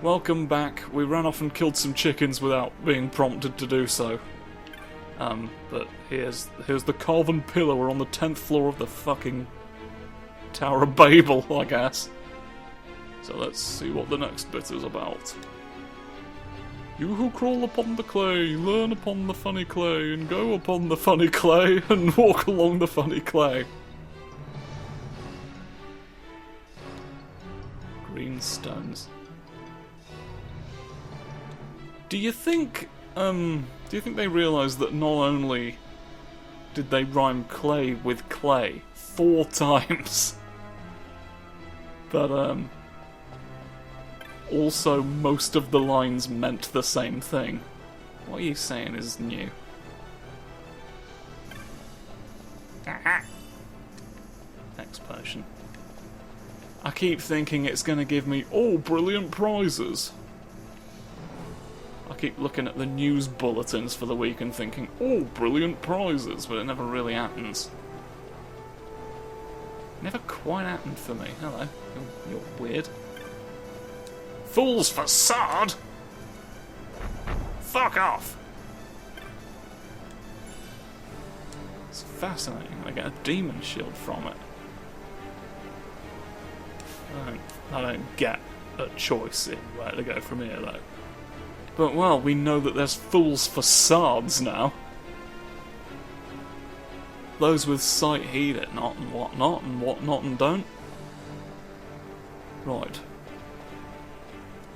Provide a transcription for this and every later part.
Welcome back. We ran off and killed some chickens without being prompted to do so. But here's the carven pillar. We're on the 10th floor of the fucking Tower of Babel, I guess. So let's see what the next bit is about. You who crawl upon the clay, learn upon the funny clay, and go upon the funny clay, and walk along the funny clay. Green stones. Do you think they realised that not only did they rhyme clay with clay 4 times, but also most of the lines meant the same thing? What are you saying is new? Next potion. I keep thinking it's going to give me all brilliant prizes. I keep looking at the news bulletins for the week and thinking, oh, brilliant prizes, but it never really happens. Never quite happened for me. Hello, you're weird. Fool's facade? Fuck off! It's fascinating. I get a demon shield from it. I don't get a choice in where to go from here, though. But, well, we know that there's fool's facades now. Those with sight heed it not, and whatnot and don't. Right.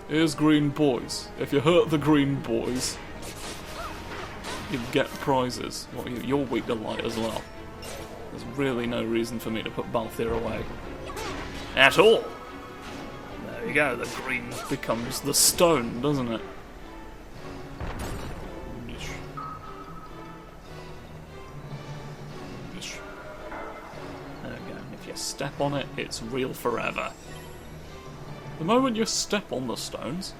Here's green boys. If you hurt the green boys, you get prizes. Well, you're weak to light as well. There's really no reason for me to put Balthier away. At all! There you go, the green becomes the stone, doesn't it? There we go. If you step on it, it's real forever. The moment you step on the stones...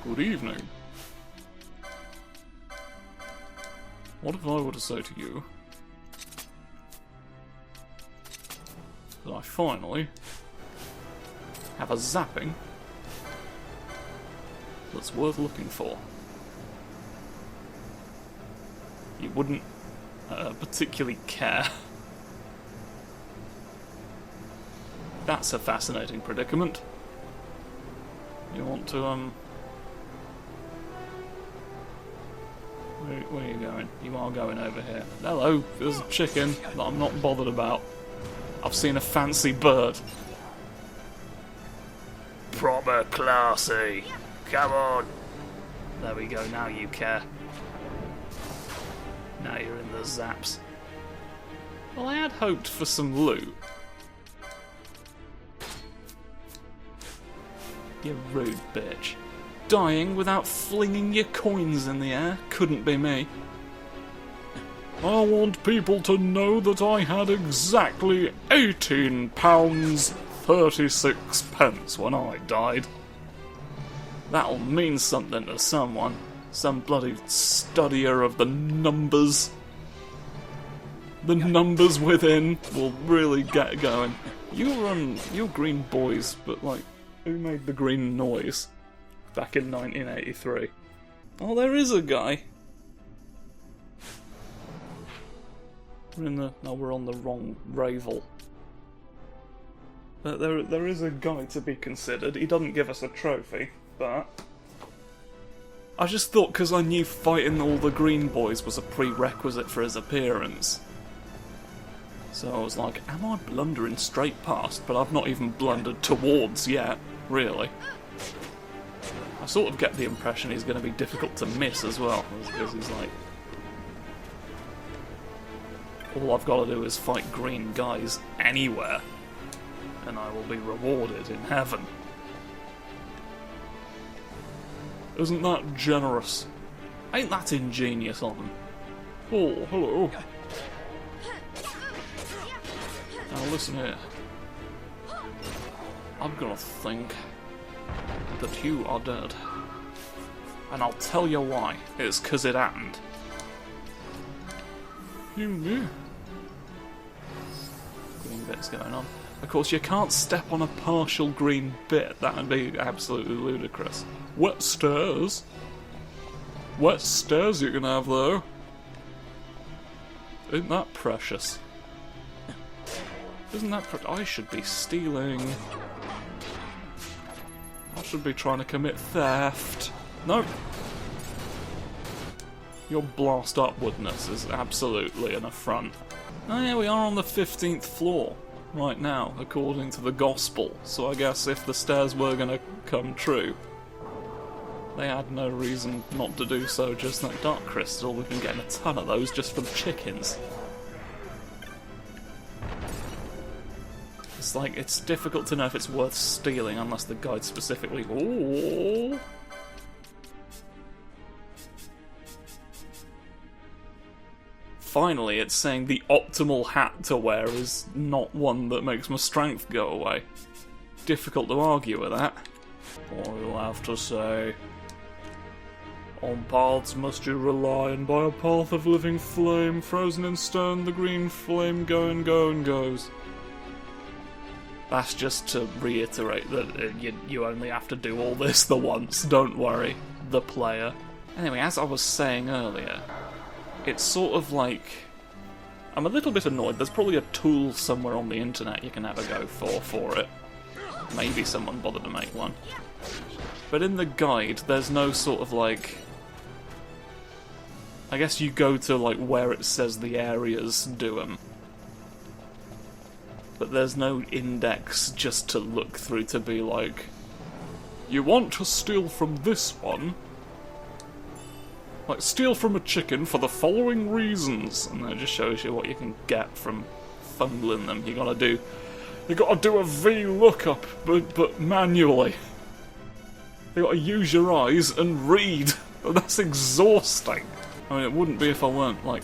Good evening. What if I were to say to you that I finally have a zapping that's worth looking for? You wouldn't particularly care. That's a fascinating predicament. You want to, where are you going? You are going over here. Hello, there's a chicken that I'm not bothered about. I've seen a fancy bird. Proper classy. Come on. There we go, now you care. Now you're in the zaps. Well, I had hoped for some loot. You rude bitch. Dying without flinging your coins in the air couldn't be me. I want people to know that I had exactly £18.36 when I died. That'll mean something to someone. Some bloody studier of the numbers. The numbers within will really get going. You're green boys, but like, who made the green noise back in 1983? Oh, there is a guy. We're on the wrong Ravel. There is a guy to be considered. He doesn't give us a trophy, but I just thought because I knew fighting all the green boys was a prerequisite for his appearance. So I was like, am I blundering straight past? But I've not even blundered towards yet, really. I sort of get the impression he's going to be difficult to miss as well, because he's like, all I've got to do is fight green guys anywhere, and I will be rewarded in heaven. Isn't that generous? Ain't that ingenious on them? Oh, hello. Now listen here. I'm gonna think that you are dead. And I'll tell you why. It's 'cause it happened. You knew. Green bits going on. Of course, you can't step on a partial green bit. That would be absolutely ludicrous. Wet stairs? Wet stairs you can have, though. Isn't that precious? Isn't that I should be stealing. I should be trying to commit theft. Nope. Your blast upwardness is absolutely an affront. Oh yeah, we are on the 15th floor right now, according to the gospel. So I guess if the stairs were gonna come true, they had no reason not to do so. Just that dark crystal, we've been getting a ton of those just from chickens. It's like, it's difficult to know if it's worth stealing unless the guide specifically... Ooh. Finally, it's saying the optimal hat to wear is not one that makes my strength go away. Difficult to argue with that. I'll have to say... On paths must you rely, and by a path of living flame, frozen in stone, the green flame goes. That's just to reiterate that you only have to do all this the once, don't worry, the player. Anyway, as I was saying earlier, it's sort of like... I'm a little bit annoyed. There's probably a tool somewhere on the internet you can have a go for it. Maybe someone bothered to make one. But in the guide, there's no sort of like... I guess you go to like where it says the areas do them. But there's no index just to look through to be like, you want to steal from this one? Like, steal from a chicken for the following reasons. And that just shows you what you can get from fumbling them. You gotta do a VLOOKUP, but manually. You gotta use your eyes and read. That's exhausting. I mean, it wouldn't be if I weren't, like,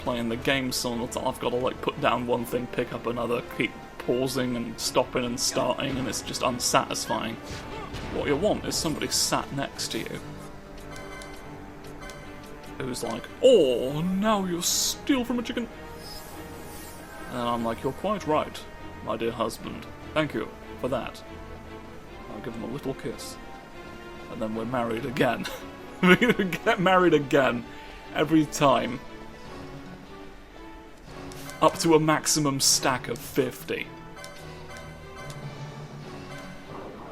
playing the game simultaneously. I've got to like put down one thing, pick up another, keep pausing and stopping and starting, and it's just unsatisfying. What you want is somebody sat next to you who's like, oh, now you steal from a chicken. And I'm like, you're quite right, my dear husband. Thank you for that. I'll give him a little kiss. And then we're married again. We get married again every time. Up to a maximum stack of 50.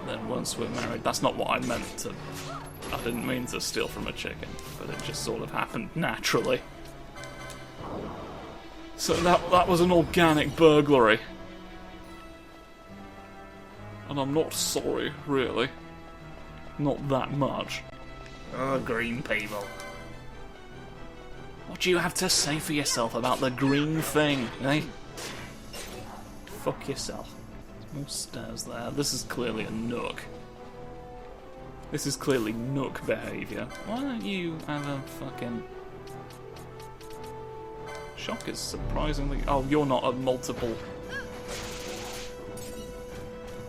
Then once we're married, that's not what I meant to... I didn't mean to steal from a chicken, but it just sort of happened naturally. So that was an organic burglary. And I'm not sorry, really. Not that much. Oh, green people. What do you have to say for yourself about the green thing, eh? Fuck yourself. More stairs there. This is clearly a nook. This is clearly nook behaviour. Why don't you have a fucking... Shock is surprisingly... Oh, you're not a multiple...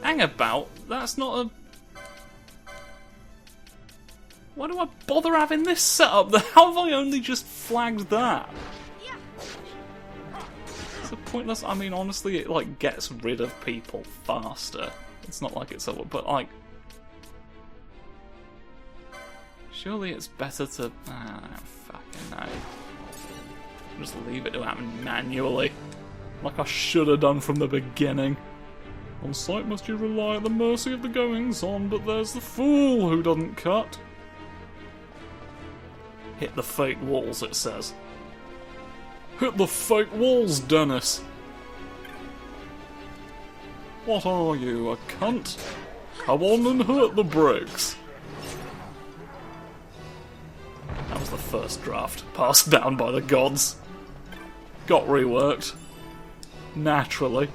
Hang about. That's not a... Why do I bother having this set up? How have I only just flagged that? It's a pointless... I mean, honestly, it, like, gets rid of people faster. It's not like it's a... But, like... Surely it's better to... Ah, fucking no. Just leave it to happen manually. Like I should have done from the beginning. On sight must you rely at the mercy of the goings-on, but there's the fool who doesn't cut. Hit the fake walls, it says. Hit the fake walls, Dennis! What are you, a cunt? Come on and hurt the bricks! That was the first draft, passed down by the gods. Got reworked. Naturally.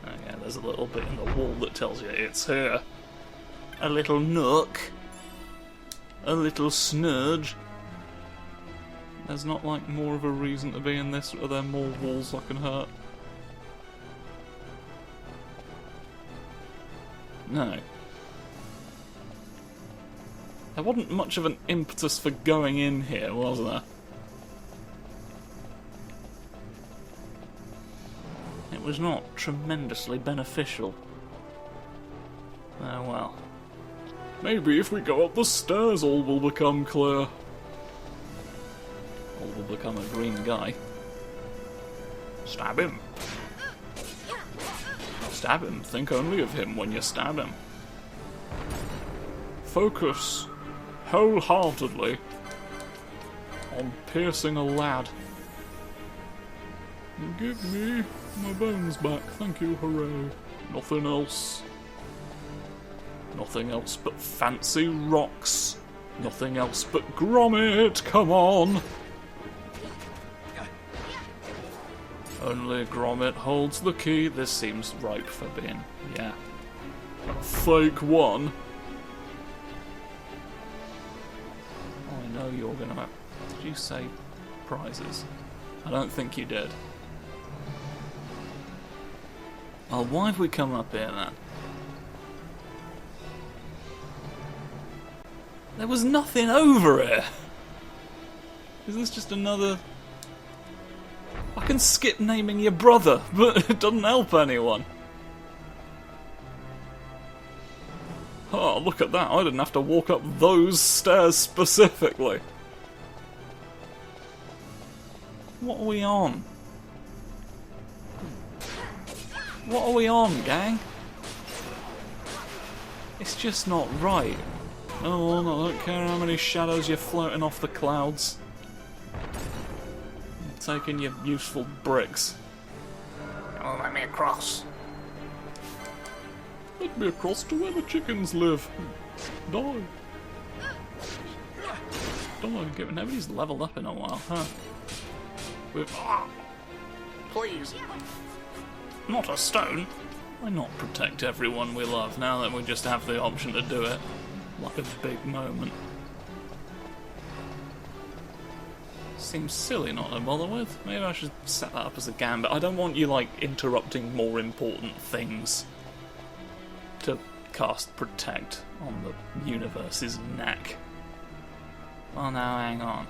Oh yeah, there's a little bit in the wall that tells you it's here. A little nook. A little snudge. There's not like more of a reason to be in this, or are there more walls I can hurt? No. There wasn't much of an impetus for going in here, was there? It was not tremendously beneficial. Oh well. Maybe if we go up the stairs all will become clear. All will become a green guy. Stab him. Stab him. Think only of him when you stab him. Focus wholeheartedly on piercing a lad. Give me my bones back. Thank you, hooray. Nothing else. Nothing else but fancy rocks. Nothing else but Grommit, come on! Only Grommit holds the key. This seems ripe for being, yeah. Fake one. Oh, I know you're gonna have... Did you say prizes? I don't think you did. Well, why have we come up here then? There was nothing over here! Is this just another... I can skip naming your brother, but it doesn't help anyone. Oh, look at that. I didn't have to walk up those stairs specifically. What are we on? What are we on, gang? It's just not right. Oh, I don't care how many shadows you're floating off the clouds. I'm taking your useful bricks. Oh, let me across. Let me across to where the chickens live. Die. Die. Nobody's leveled up in a while, huh? Please. Not a stone. Why not protect everyone we love now that we just have the option to do it? Like a big moment. Seems silly not to bother with. Maybe I should set that up as a gambit. I don't want you, like, interrupting more important things to cast Protect on the universe's neck. Well, now, hang on.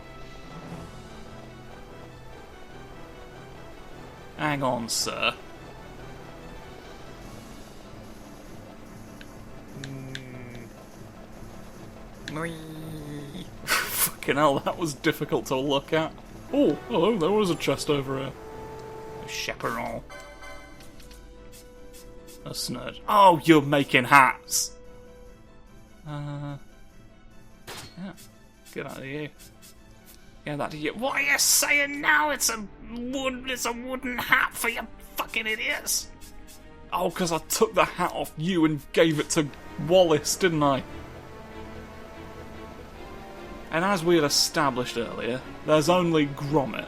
Hang on, sir. Fucking hell, that was difficult to look at. Oh, hello, there was a chest over here. A chaperon. A snurge. Oh, you're making hats! Yeah. Get out of here. Get out of here. What are you saying now? It's a wooden hat for you fucking idiots! Oh, because I took the hat off you and gave it to Wallace, didn't I? And as we had established earlier, there's only Grommit.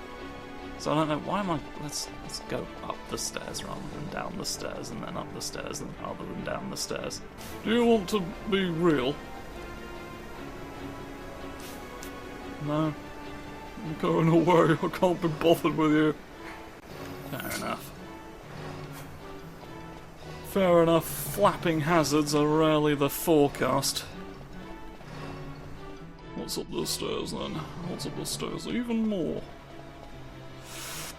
So I don't know, why am I... Let's go up the stairs rather than down the stairs, and then up the stairs and rather than down the stairs. Do you want to be real? No. I'm going away, I can't be bothered with you. Fair enough. Fair enough, flapping hazards are rarely the forecast. What's up the stairs then? What's up the stairs? Even more.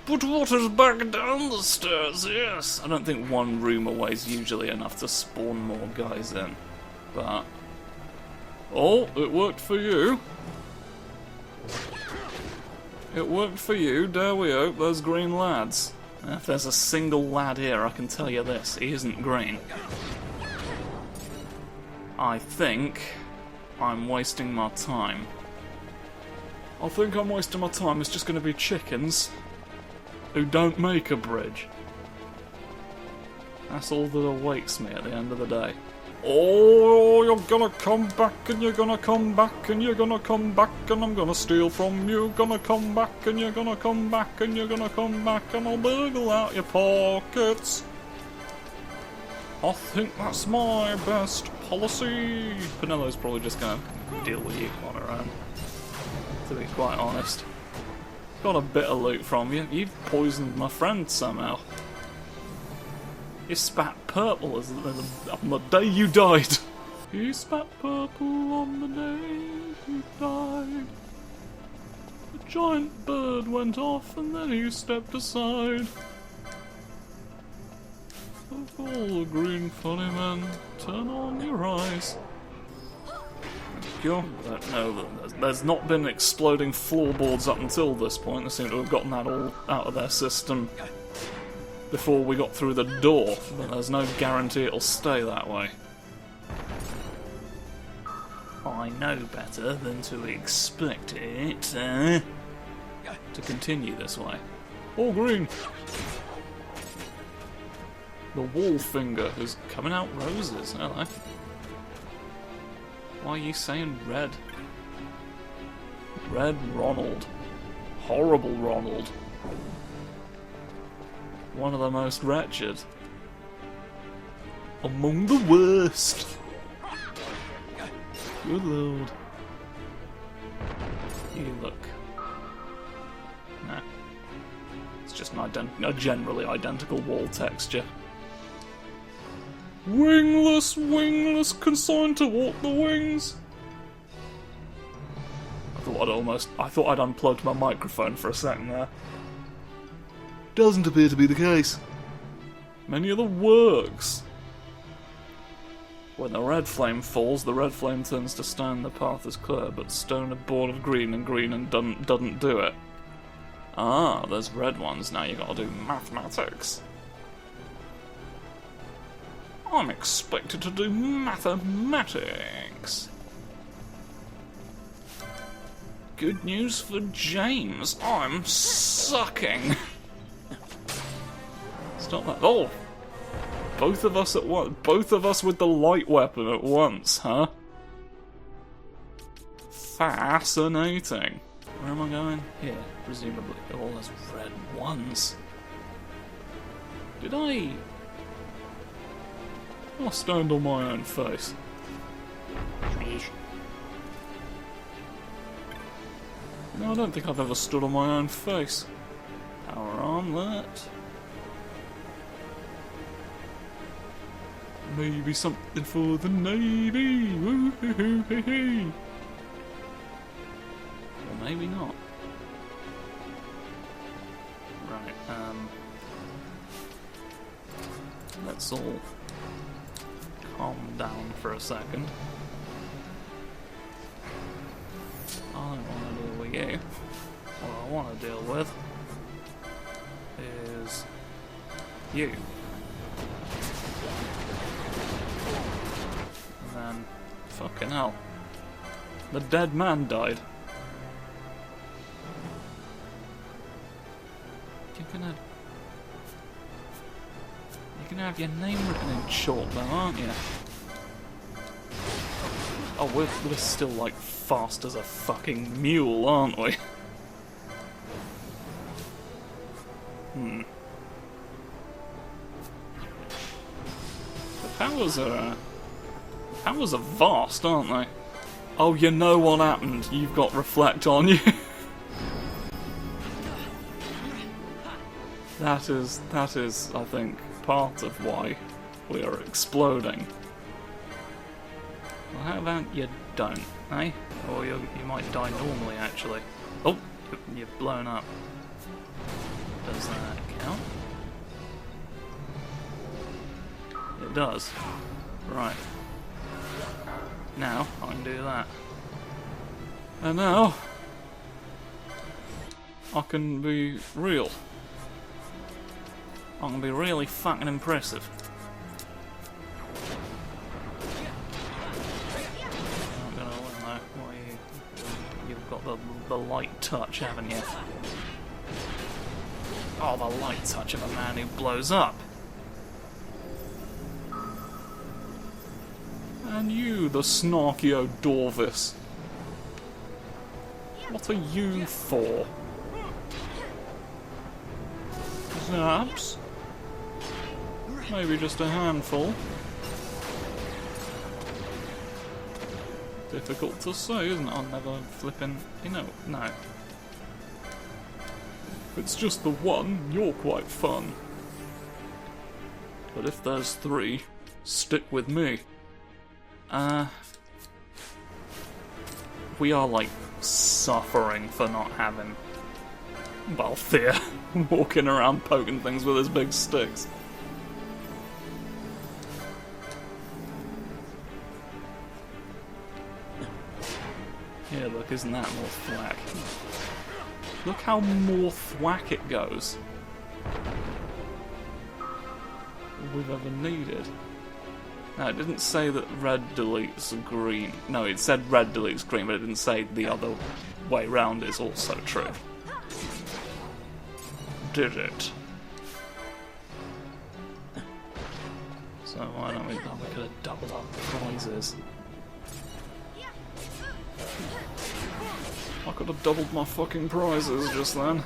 But what is back down the stairs? Yes. I don't think one room away is usually enough to spawn more guys in. But... oh, it worked for you. It worked for you, dare we hope. There's green lads. If there's a single lad here, I can tell you this. He isn't green. I think... I'm wasting my time. I think I'm wasting my time. It's just going to be chickens who don't make a bridge. That's all that awaits me at the end of the day. Oh, you're gonna come back and you're gonna come back and you're gonna come back and I'm gonna steal from you. Gonna come back and you're gonna come back and you're gonna come back and I'll burgle out your pockets. I think that's my best policy. Penelo's probably just gonna deal with you on her own, to be quite honest. Got a bit of loot from you. You've poisoned my friend somehow. You spat purple on the day you died. You spat purple on the day you died. A giant bird went off and then he stepped aside. All the green funny men, turn on your eyes. No, there's not been exploding floorboards up until this point. They seem to have gotten that all out of their system before we got through the door, but there's no guarantee it'll stay that way. I know better than to expect it to continue this way. All green! The wall finger is coming out roses, hello. Why are you saying red? Red Ronald. Horrible Ronald. One of the most wretched. Among the worst. Good lord. You look. Nah. It's just a generally identical wall texture. Wingless, wingless, consigned to walk the wings. I thought I'd unplugged my microphone for a second there. Doesn't appear to be the case. Many of the works. When the red flame falls, the red flame turns to stone, the path is clear, but stone a board of green and doesn't do it. Ah, there's red ones, now you gotta do mathematics. I'm expected to do mathematics. Good news for James, I'm sucking. Stop that. Oh! Both of us at once. Both of us with the light weapon at once, huh? Fascinating. Where am I going? Here, presumably. Oh, there's red ones. Did I stand on my own face? No, I don't think I've ever stood on my own face. Power armlet. Maybe something for the Navy. Woo-hoo-hoo-hoo-hoo. Or maybe not. Right. Let's all calm down for a second. I don't want to deal with you. What I want to deal with is you. And then, fucking hell, the dead man died. You're gonna have your name written in chalk though, aren't you? Oh, we're still like fast as a fucking mule, aren't we? The powers are vast, aren't they? Oh, you know what happened? You've got reflect on you. That is, I think, part of why we are exploding. Well, how about you don't, eh? Or you might die normally, actually. Oh, you've blown up. Does that count? It does. Right. Now, I can do that. And now, I can be real. I can be really fucking impressive. I'm gonna win though. Well, you've got the light touch, haven't you? Oh, the light touch of a man who blows up. And you, the snarky O'Dorvis. What are you for? Zaps? Maybe just a handful. Difficult to say, isn't it? I'll never flipping... no. If it's just the one, you're quite fun. But if there's three, stick with me. We are, like, suffering for not having Balthier walking around poking things with his big sticks. Here, look, isn't that more thwack? Look how more thwack it goes. All we've ever needed. Now, it didn't say that red deletes green. No, it said red deletes green, but it didn't say the other way round is also true. Did it? So why don't we... Oh, we could have doubled up the prizes. I could have doubled my fucking prizes just then.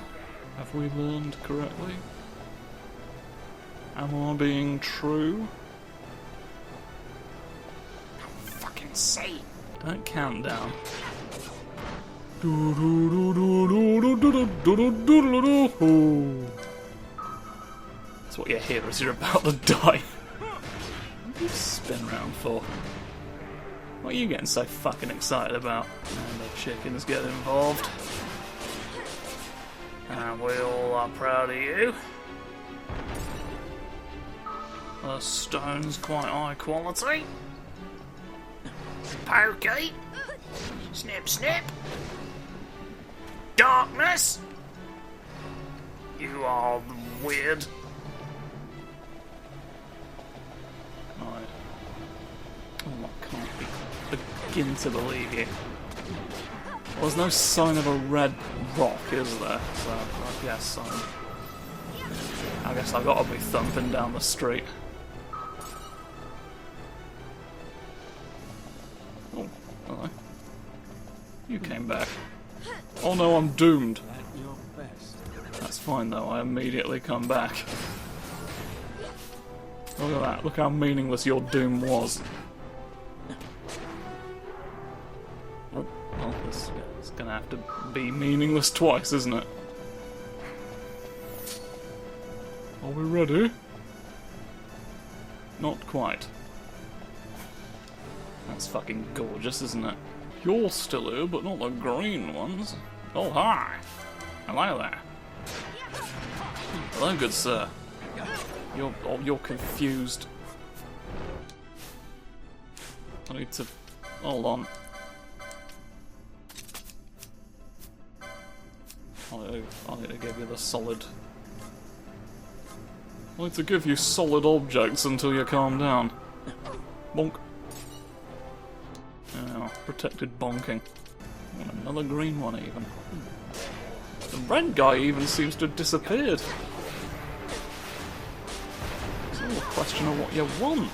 Have we learned correctly? Am I being true? Fucking say. Don't count down. That's what you hear as you're about to die. What do you spin round for? What are you getting so fucking excited about? And the chickens get involved. And we all are proud of you. The stone's quite high quality. Pokey. Snip, snip. Darkness. You are weird. Right. Oh, I can't begin to believe you. Well, there's no sign of a red rock, is there? So I guess I've got to be thumping down the street. Oh, hello. You came back. Oh no, I'm doomed. That's fine though, I immediately come back. Look at that, look how meaningless your doom was. Oh, well, this is gonna have to be meaningless twice, isn't it? Are we ready? Not quite. That's fucking gorgeous, isn't it? You're still here, but not the green ones. Oh, hi! Hello there. Hello, good sir. You're confused. I need to... Hold on. I need to give you the solid... I need to give you solid objects until you calm down. Bonk. Oh, protected bonking. And another green one even. The red guy even seems to have disappeared. It's all a question of what you want.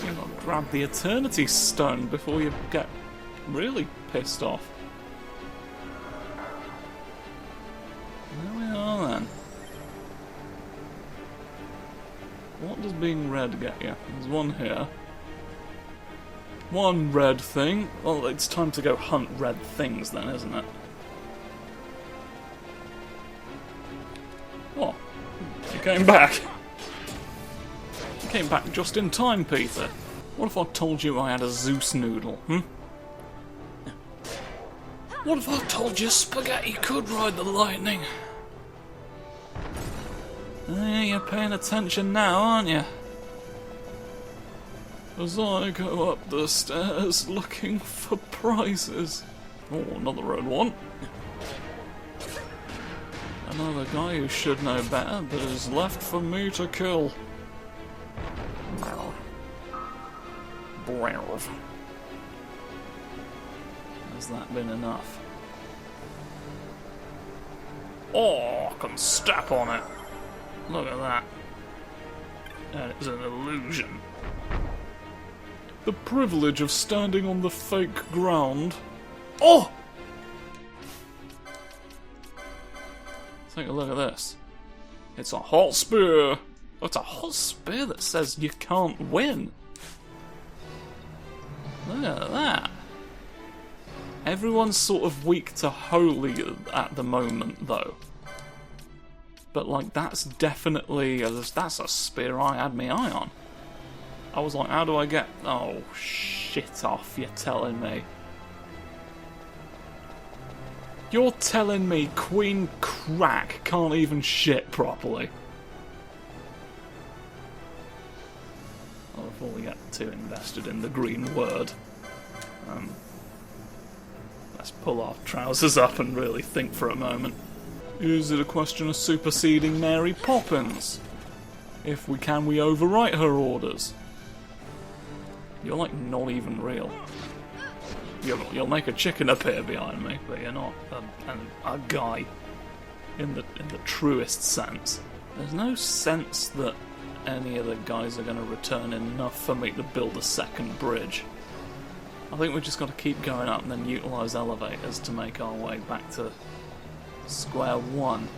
You've got to grab the Eternity Stone before you get really pissed off. There we are then. What does being red get you? There's one here. One red thing. Well, it's time to go hunt red things then, isn't it? Oh, you came back. You came back just in time, Peter. What if I told you I had a Zeus noodle, What if I told you spaghetti could ride the lightning? You're paying attention now, aren't you? As I go up the stairs looking for prizes. Oh, another red one. Another guy who should know better, but is left for me to kill. Has that been enough? Oh, I can step on it. Look at that. That is an illusion. The privilege of standing on the fake ground. Oh! Take a look at this. It's a hot spear. Oh, it's a hot spear that says you can't win. Look at that. Everyone's sort of weak to holy at the moment, though. But, like, that's definitely... that's a spear I had my eye on. I was like, how do I get... Oh, shit off, you're telling me. You're telling me Queen Crack can't even shit properly. Oh, before we get too invested in the green word. Let's pull our trousers up and really think for a moment. Is it a question of superseding Mary Poppins? If we can, we overwrite her orders. You're like not even real. You'll make a chicken appear behind me, but you're not a guy in the truest sense. There's no sense that any of the guys are going to return enough for me to build a second bridge. I think we've just got to keep going up and then utilise elevators to make our way back to square one.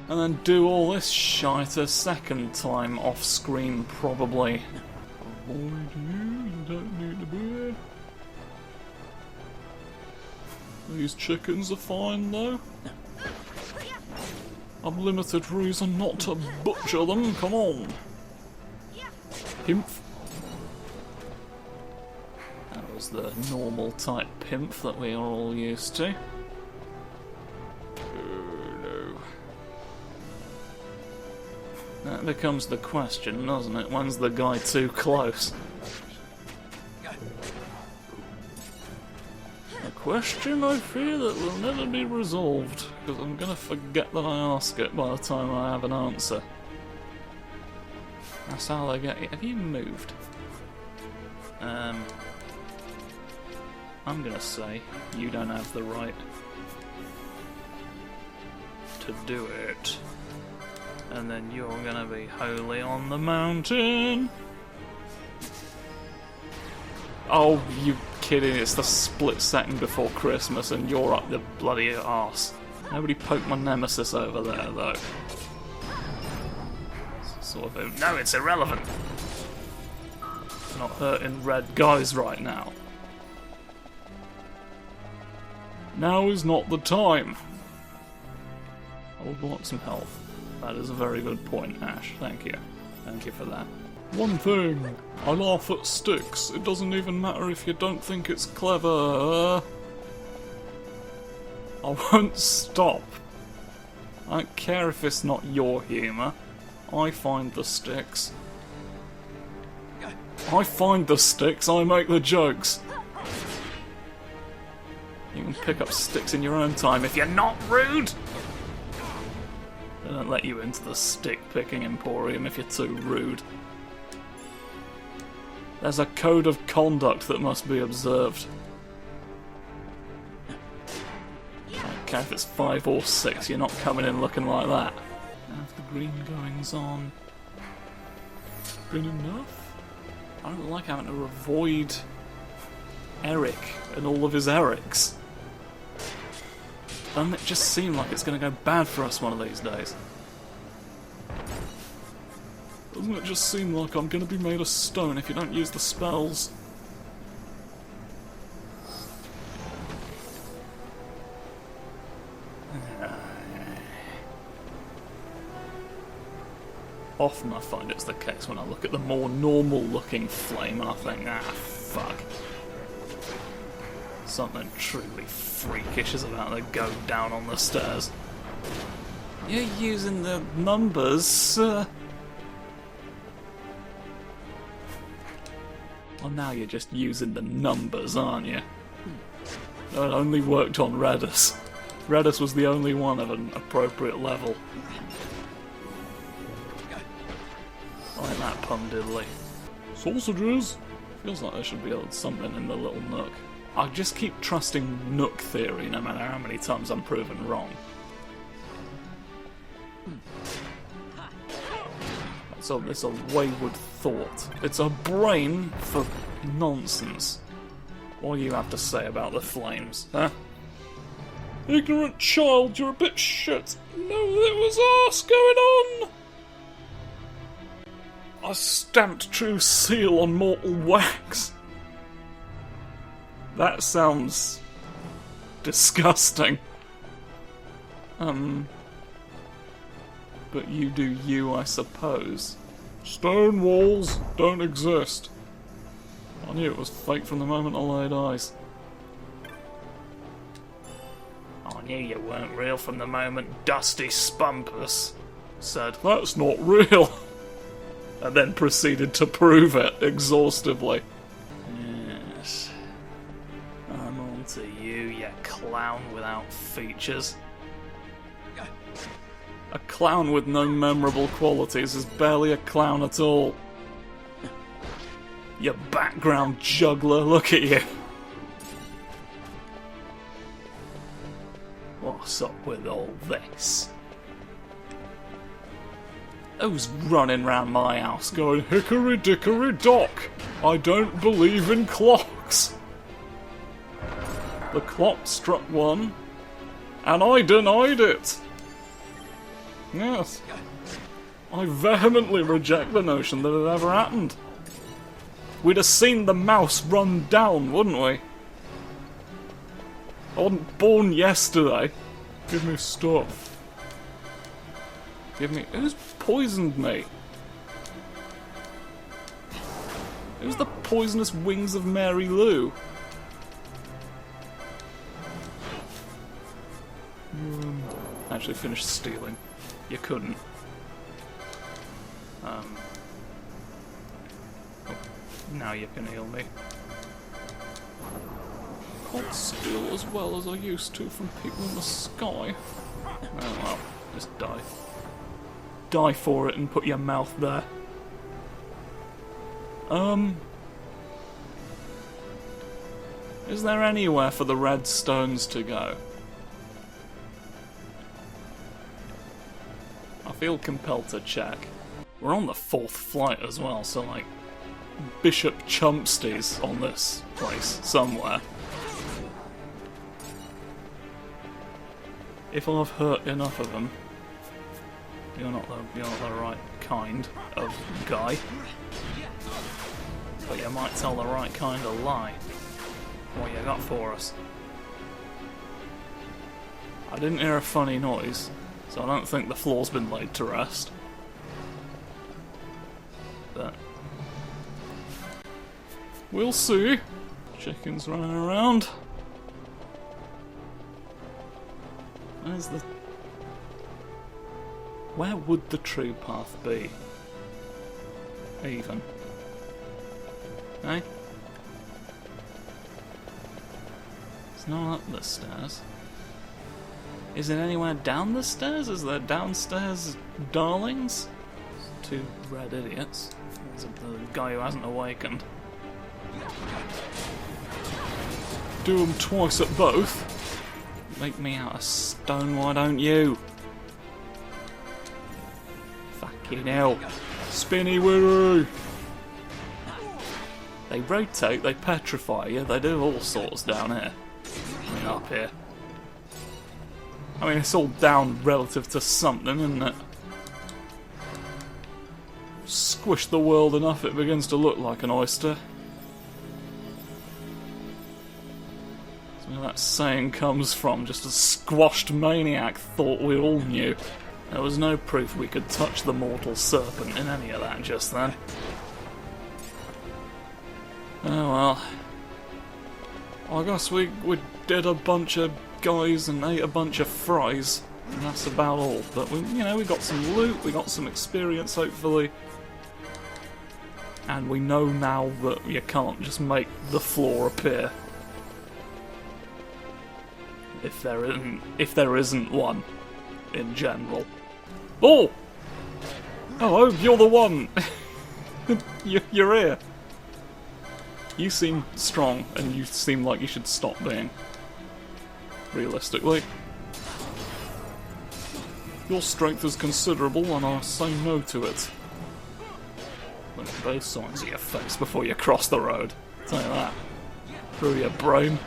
And then do all this shite a second time off screen, probably. Avoid you don't need to be here. These chickens are fine though. I've limited reason not to butcher them, come on. Pimp. That was the normal type pimp that we are all used to. That becomes the question, doesn't it? When's the guy too close? A question I fear that will never be resolved, because I'm going to forget that I ask it by the time I have an answer. That's how they get you. Have you moved? I'm going to say you don't have the right to do it. And then you're gonna be holy on the mountain. Oh, you kidding, it's the split second before Christmas and you're up the bloody arse. Nobody poked my nemesis over there, though. Sort of, no, it's irrelevant. Not hurting red guys right now. Now is not the time. I will block some health. That is a very good point, Ash. Thank you. Thank you for that. One thing. I laugh at sticks. It doesn't even matter if you don't think it's clever. I won't stop. I don't care if it's not your humour. I find the sticks. I find the sticks, I make the jokes. You can pick up sticks in your own time if you're not rude! They don't let you into the stick-picking emporium if you're too rude. There's a code of conduct that must be observed. I don't care if it's 5 or 6, you're not coming in looking like that. Have the green goings on been enough? I don't like having to avoid Eric and all of his Erics. Doesn't it just seem like it's going to go bad for us one of these days? Doesn't it just seem like I'm going to be made of stone if you don't use the spells? Often I find it's the case when I look at the more normal looking flame and I think, ah, fuck. Something truly freakish is about to go down on the stairs. You're using the numbers. Well, now you're just using the numbers, aren't you? It only worked on Redis. Redis was the only one of an appropriate level. I like that pun diddly. Sausages! Feels like there should be something in the little nook. I just keep trusting Nook theory no matter how many times I'm proven wrong. It's a wayward thought. It's a brain for nonsense. What do you have to say about the flames, huh? Ignorant child, you're a bit shit. No, there was arse going on! I stamped true seal on mortal wax. That sounds disgusting. But you do you, I suppose. Stone walls don't exist. I knew it was fake from the moment I laid eyes. I knew you weren't real from the moment Dusty Spunpus said, "That's not real." and then proceeded to prove it exhaustively. Yes. I'm on to you, you clown without features. A clown with no memorable qualities is barely a clown at all. You background juggler, look at you. What's up with all this? Who's running round my house going, hickory dickory dock, I don't believe in clocks? The clock struck one, and I denied it. Yes. I vehemently reject the notion that it ever happened. We'd have seen the mouse run down, wouldn't we? I wasn't born yesterday. Give me stuff. Give me... Who's poisoned me? Who's the poisonous wings of Mary Lou? Actually finished stealing. You couldn't. Oh, now you can heal me. Can't steal as well as I used to from people in the sky. Oh well, just die. Die for it and put your mouth there. Is there anywhere for the red stones to go? I feel compelled to check. We're on the 4th flight as well, so like Bishop Chumpsty's on this place somewhere. If I've hurt enough of them, you're not the right kind of guy. But you might tell the right kind of lie. What you got for us? I didn't hear a funny noise, so I don't think the floor's been laid to rest. But we'll see. Chickens running around. Where's the... Where would the true path be? Even. Eh? It's not up the stairs. Is it anywhere down the stairs? Is there downstairs darlings? 2 red idiots. There's the guy who hasn't awakened. Do them twice at both. Make me out of stone, why don't you? Fucking hell. Spinny Willy! They rotate, they petrify you, they do all sorts down here. I mean, up here. I mean, it's all down relative to something, isn't it? Squish the world enough, it begins to look like an oyster. That's where that saying comes from, just a squashed maniac thought we all knew. There was no proof we could touch the mortal serpent in any of that just then. Oh well. I guess we did a bunch of guys and ate a bunch of fries, and that's about all. But we got some loot, we got some experience hopefully, and we know now that you can't just make the floor appear if there isn't one in general. Oh, hello, you're the one. You're here. You seem strong, and you seem like you should stop being. Realistically. Your strength is considerable, and I'll say no to it. Look at both sides of your face before you cross the road. I'll tell you that. Through your brain.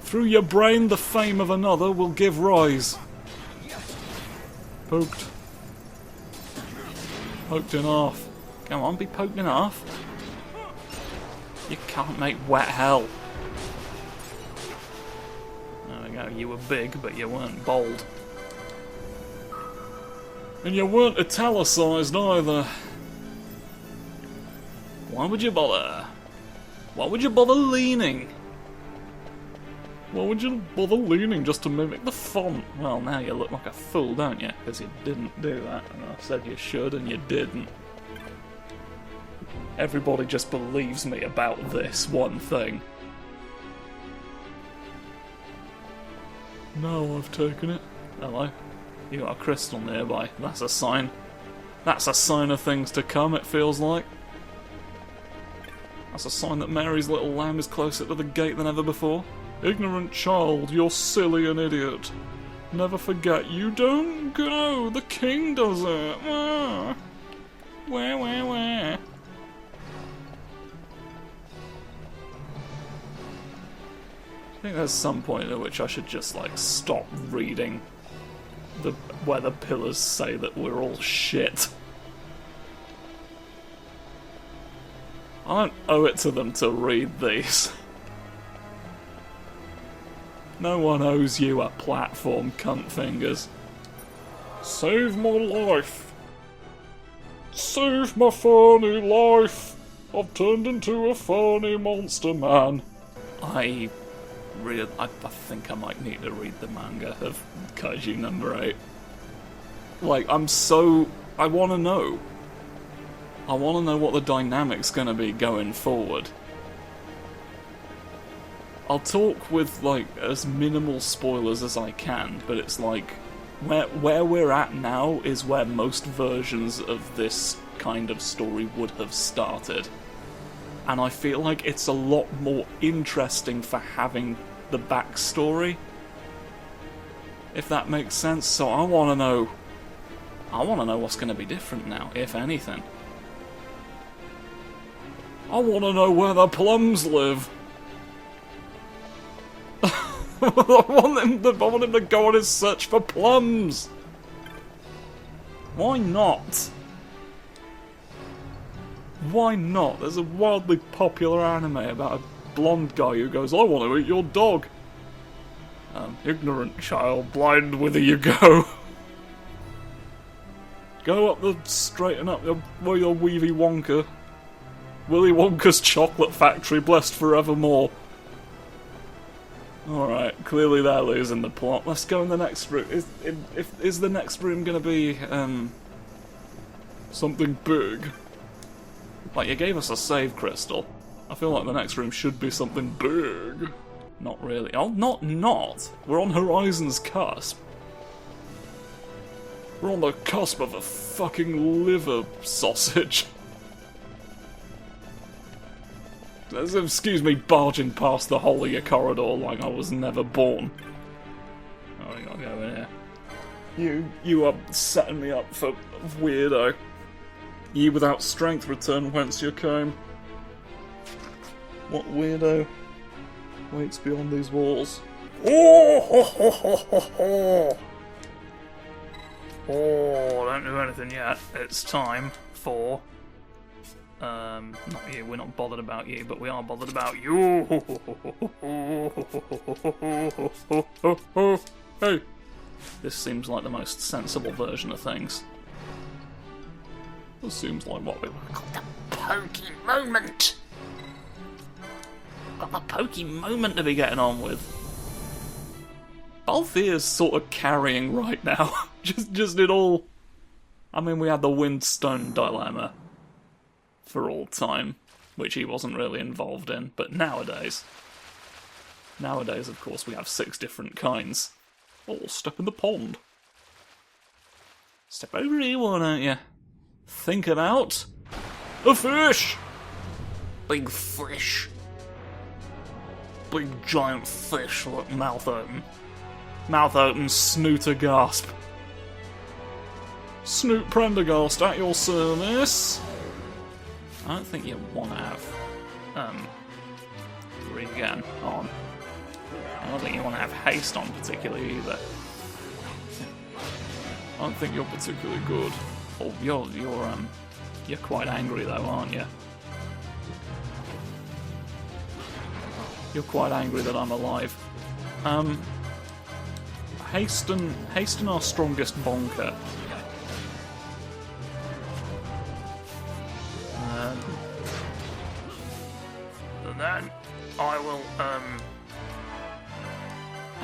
Through your brain, the fame of another will give rise. Poked. Poked in half. Come on, be poked in half. You can't make wet hell. There we go, you were big, but you weren't bold. And you weren't italicised either. Why would you bother? Why would you bother leaning? Why would you bother leaning just to mimic the font? Well, now you look like a fool, don't you? Because you didn't do that, and I said you should, and you didn't. Everybody just believes me about this one thing. No, I've taken it. Hello. You got a crystal nearby. That's a sign. That's a sign of things to come, it feels like. That's a sign that Mary's little lamb is closer to the gate than ever before. Ignorant child, you're silly and idiot. Never forget, you don't go, the king does it. Where? I think there's some point at which I should just, like, stop reading where the pillars say that we're all shit. I don't owe it to them to read these. No one owes you a platform, cunt fingers. Save my life. Save my funny life. I've turned into a funny monster man. I think I might need to read the manga of Kaiju number 8. Like, I want to know. I want to know what the dynamic's going to be going forward. I'll talk with, like, as minimal spoilers as I can, but it's like, where we're at now is where most versions of this kind of story would have started. And I feel like it's a lot more interesting for having the backstory, if that makes sense. So I want to know what's going to be different now, if anything. I want to know where the plums live. I want him to go on his search for plums. Why not? Why not? There's a wildly popular anime about a blonde guy who goes, I want to eat your dog. Ignorant child, blind whither you go. Go up straighten up where your Weevy Wonka. Willy Wonka's chocolate factory, blessed forevermore. Alright, clearly they're losing the plot. Let's go in the next room. Is the next room gonna be, something big? Like, you gave us a save crystal. I feel like the next room should be something big. Not really. Oh, not! We're on Horizon's cusp. We're on the cusp of a fucking liver sausage. Excuse me, barging past the hole of your corridor like I was never born. Oh, we gotta go in here. You are setting me up for weirdo. Ye without strength return whence you came. What weirdo waits beyond these walls? Oh, ho, ho, ho, ho, ho. Oh, don't do anything yet. It's time for... not you, we're not bothered about you, but we are bothered about you. Hey! This seems like the most sensible version of things. This seems like what we got the pokey moment! Got the pokey moment to be getting on with. Balthier's sort of carrying right now. just it all... I mean, we had the Windstone dilemma for all time, which he wasn't really involved in, but nowadays, of course, we have 6 different kinds. Oh, step in the pond. Step over here, why don't you? Think about... a fish! Big fish. Big giant fish, look, mouth open. Mouth open, snoot aghast. Snoot Prendergast at your service. I don't think you want to have regen on. I don't think you want to have haste on particularly either. I don't think you're particularly good. Oh, you're quite angry though, aren't you? You're quite angry that I'm alive. Hasten our strongest bonker. And then I will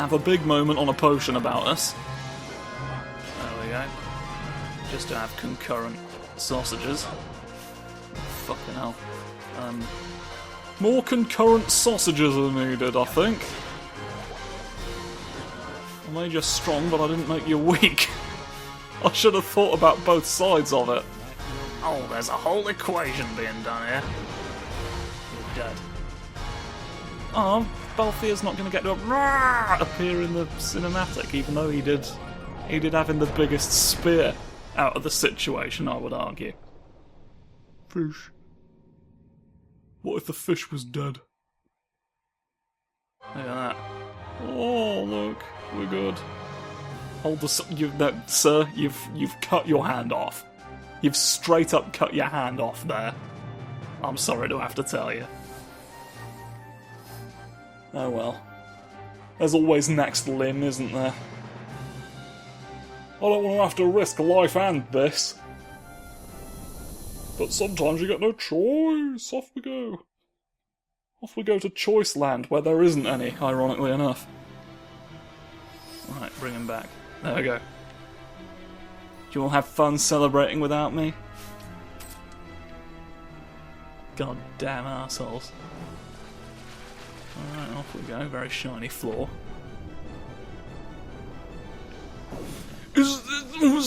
have a big moment on a potion about us. There we go. Just to have concurrent sausages. Fucking hell. More concurrent sausages are needed, I think. I made you strong, but I didn't make you weak. I should have thought about both sides of it. Oh, there's a whole equation being done here. You're dead. Oh, Balthier's not going to get to appear in the cinematic, even though he did having the biggest spear out of the situation, I would argue. Fish. What if the fish was dead? Look at that. Oh, look, we're good. Hold the sir. You've cut your hand off. You've straight up cut your hand off there. I'm sorry to have to tell you. Oh well. There's always next limb, isn't there? I don't want to have to risk life and this. But sometimes you get no choice. Off we go. Off we go to Choice Land, where there isn't any, ironically enough. Right, bring him back. There we go. Do you all have fun celebrating without me? God damn assholes. Alright, off we go. Very shiny floor. Is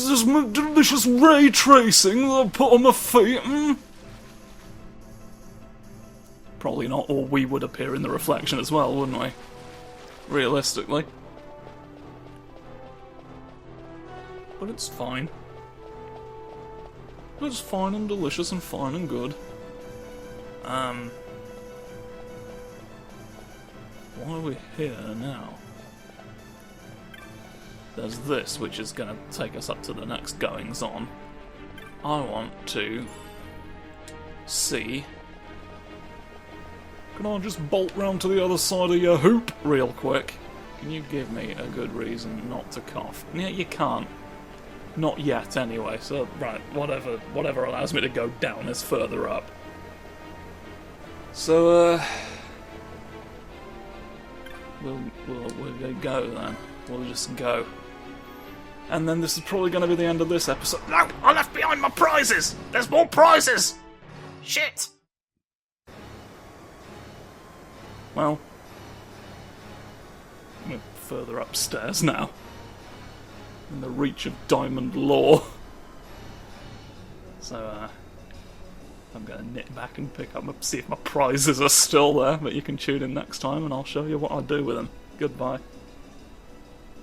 this delicious ray tracing that I put on my feet? Probably not, or we would appear in the reflection as well, wouldn't we? Realistically. But it's fine. It's fine and delicious and fine and good. Why are we here now? There's this, which is going to take us up to the next goings-on. I want to see... Can I just bolt round to the other side of your hoop real quick? Can you give me a good reason not to cough? Yeah, you can't. Not yet, anyway, so, right, whatever allows me to go down is further up. So, we'll go then. We'll just go. And then this is probably going to be the end of this episode. No! I left behind my prizes! There's more prizes! Shit! Well, we're further upstairs now. In the reach of Diamond Law. So, I'm going to nip back and pick up see if my prizes are still there, but you can tune in next time and I'll show you what I do with them. Goodbye.